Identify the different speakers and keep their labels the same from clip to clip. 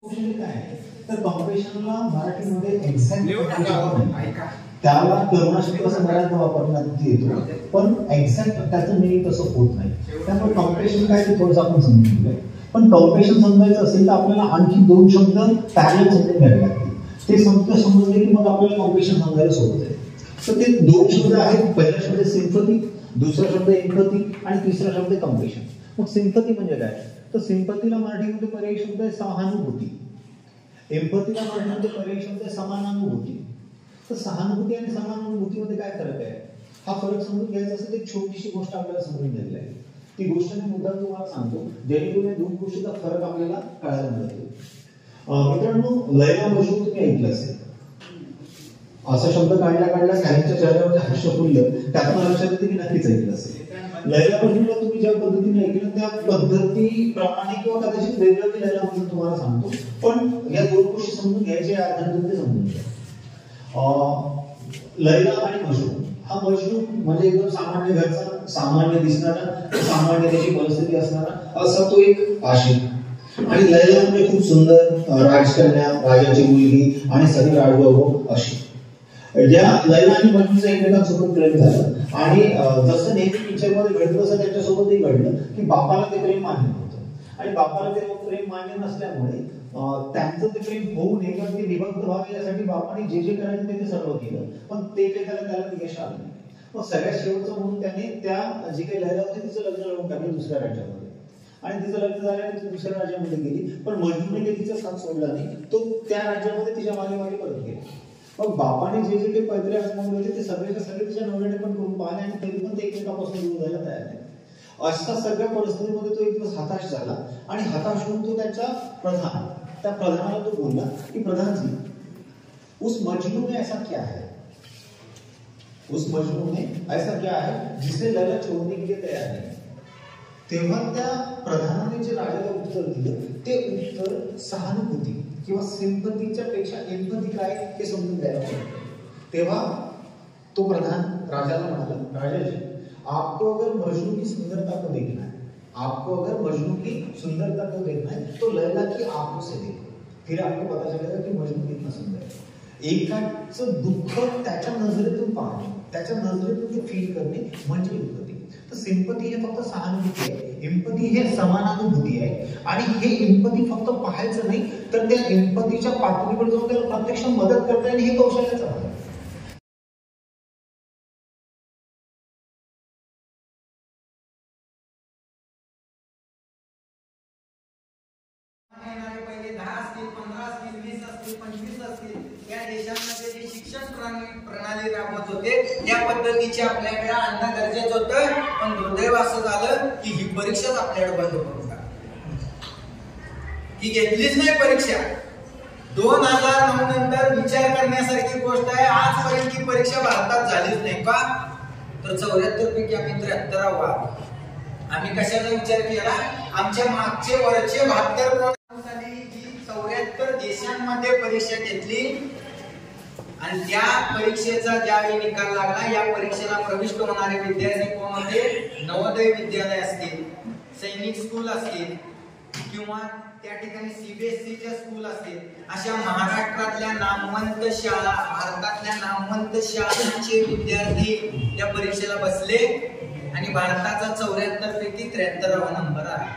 Speaker 1: तर कॉम्प्रेशनला मराठीमध्ये एक्झॅक्ट त्याला करुणाशब्द असं बऱ्याचदा वापरण्यात येतो, पण एक्झॅक्ट त्याचं मिनिंग तसं होत नाही. त्यामुळे कॉम्प्रेशन काय ते थोडंसं आपण समजून घेऊया. पण कॉम्प्रेशन समजायचं असेल तर आपल्याला आणखी दोन शब्द पॅरलल समजून घ्यावे लागतील. ते समजले की मग आपल्याला कॉम्प्रेशन समजायला सोपं आहे. तर ते दोन शब्द आहेत. पहिला शब्द सिम्पथी, दुसरा शब्द एम्पथी आणि तिसरा शब्द कॉम्प्रेशन. मग सिम्पथी म्हणजे काय? तर सिम्पथीला मराठीमध्ये पर्यायी शब्द आहे सहानुभूती. एम्पथीला मराठीमध्ये पर्यायी शब्द आहे समानानुभूती. तर सहानुभूती आणि समानानुभूतीमध्ये काय फरक आहे? हा फरक समजून घ्यायचा असेल तर एक छोटीशी गोष्ट आपल्याला समजून घ्यायला आहे. ती गोष्ट मी मुद्दा तुम्हाला सांगतो, जेणेकरून या दोन गोष्टीचा फरक आपल्याला कळायला मिळतो. मित्रांनो, लैला मजनू तुम्ही ऐकलं असेल. असा शब्द काढला काहींच्या चेहऱ्यावर हास्य फुललं, त्यातून लक्षात येते की नक्कीच ऐकलं असेल. लैला मजनूला तुम्ही ज्या पद्धतीने ऐकलं त्या पद्धतीप्रमाणे किंवा कदाचित वेगळं लैला मजनू तुम्हाला सांगतो, पण या दोन गोष्टी समजून घ्यायच्या अर्थाने समजून घ्या. लैला आणि मजनू. हा मजनू म्हणजे एकदम सामान्य घरचा, सामान्य दिसणारा, सामान्य त्याची परिस्थिती असणारा असा तो एक आशिक. आणि लैला म्हणजे खूप सुंदर राजकन्या, राजाची मुलगी आणि सगळी राजवैभव अशी. ज्या लैला आणि मजनूचं एकमेकांसोबत प्रेम झालं आणि जसं नेहमी पिक्चरमध्ये घडतं तसं त्यांच्यासोबतही घडलं की बापाला ते प्रेम मान्य नव्हतं आणि बापाला ते प्रेम मान्य नसल्यामुळे त्यांचं ते प्रेम होऊ नये किंवा ते विभक्त व्हावे यासाठी बापाने जे जे करायचं ते सर्व केलं, पण ते काही त्याला यश आलं नाही. मग सगळ्यात शेवटचं म्हणून त्याने त्या जी काही लैला होती तिचं लग्न लावून टाकलं दुसऱ्या राज्यामध्ये आणि तिचं लग्न झाल्याने ती दुसऱ्या राज्यामध्ये गेली. पण मजनूने काही तिचा साथ सोडला नाही, तो त्या राज्यामध्ये तिच्या मागे मागे परत गेला. मग बापाने जे जे काही पैतरे आजमावले होते ते सगळे तिच्या नवऱ्याने पण करून पाहिले आणि तरी पण ते एकमेकापासून दूर जायला तयार नाही. अशा सगळ्या परिस्थितीमध्ये तो एक दिवस हताश झाला आणि हताश होऊन तो त्या प्रधानाला तो बोलला की प्रधानजी, उस मजनू में ऐसा क्या है, उस मजनू में ऐसा क्या है जिसे लैला छोड़ने के लिए तयार नहीं. तेव्हा त्या प्रधानाने जे राजाला उत्तर दिलं ते उत्तर सहानुभूती किंवा सिंपथीच्या पेक्षा एम्पथी काय हे समजून द्यायला पाहिजे. तेव्हा तो प्रधान राजाला म्हणाला, राजाजी, आपको अगर मजनू की सुंदरता को देखना है, आपको अगर मजनू की सुंदरता को देखना है तो लैला की आंखों से देखो, फिर आपको पता चलेगा की मजनू कितना सुंदर है. एकाचं दुःख त्याच्या नजरेतून पाहणे, त्याच्या नजरेतून ते फील करणे म्हणजे एम्पथी. तर सिंपथी हे फक्त सहानुभूती आहे, एम्पथी हे समानानुभूती आहे. आणि हे एम्पथी फक्त पाहायचं नाही तर त्या एम्पथीच्या पातळीवर जाऊन त्याला प्रत्यक्ष मदत करता येईल हे कौशल्याचं आहे.
Speaker 2: पहिले 10 असतील, 15 असतील, 20 असतील, 25 असतील, या देशांमध्ये जे शिक्षण प्रणाली राबवत होते त्या पद्धतीचे आपल्याकडे आणणं गरजेचं होतं. पण दुर्दैव असं झालं की ही परीक्षाच आपल्याकडे बंद करून ही घेतलीच नाही परीक्षा. 2009 नंतर विचार करण्यासारखी गोष्ट आहे, आजपर्यंत ही परीक्षा भारतात झालीच नाही. का? तर 74 पैकी आम्ही 73वा. आम्ही कशाचा विचार केला? आमच्या मागचे वरचे 72 साली जी 74 देशांमध्ये परीक्षा घेतली आणि त्या परीक्षेचा ज्यावेळी निकाल लागला, या परीक्षेला प्रविष्ट होणारे विद्यार्थी कोण होते? नवोदय विद्यालय असतील, सैनिक स्कूल असतील किंवा त्या ठिकाणी सीबीएसईच्या स्कूल असतील, अशा महाराष्ट्रातल्या नामवंत शाळा, भारतातल्या नामवंत शाळांचे विद्यार्थी त्या परीक्षेला बसले आणि भारताचा 74 पैकी 73वा नंबर आला.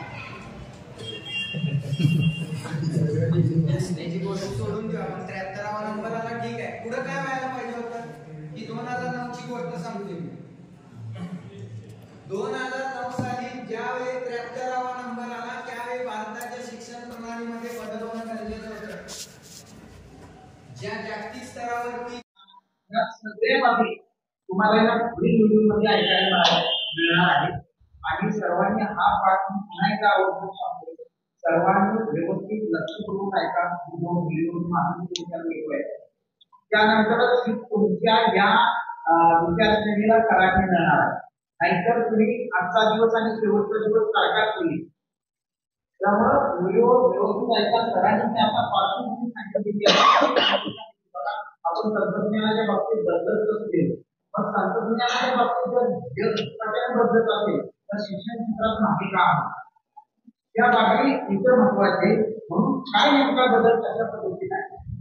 Speaker 2: सोडून द्या, 73वा नंबर आला, ठीक आहे. पुढे काय व्हायला पाहिजे होतं? ही 2009 ची गोष्ट सांगते मी. 2009 साली ज्यावेळी 73वा नंबर आला त्यावेळी भारताच्या शिक्षण प्रणालीमध्ये बदल होणं गरजेचं होतं. ज्या जागतिक स्तरावरती सगळ्यामध्ये तुम्हाला या पुढील व्हिडिओमध्ये ऐकायला मिळणार आहे. आणि सर्वांनी हा पाठ पुन्हा एकदा आवर्जून सांगतो, सर्वांनी व्यवस्थित लक्ष करून ऐका. त्यानंतरच तुमच्या या विचारसरणीला करायला मिळणार आहे. नाहीतर तुम्ही आजचा दिवस आणि शेवटचा दिवस सारखाच होईल. त्यामुळे व्हिडिओ व्यवस्थित ऐका. सरांनी आता पासून सांगितले आपण तंत्रज्ञानाच्या बाबतीत बदलत असतील, मग तंत्रज्ञानाच्या बाबतीत जर बदलत असेल तर शिक्षण क्षेत्रात माहिती का? या बाबी इतर महत्वाचे.
Speaker 3: म्हणून काय नेमका बदल कशा पद्धतीने आहे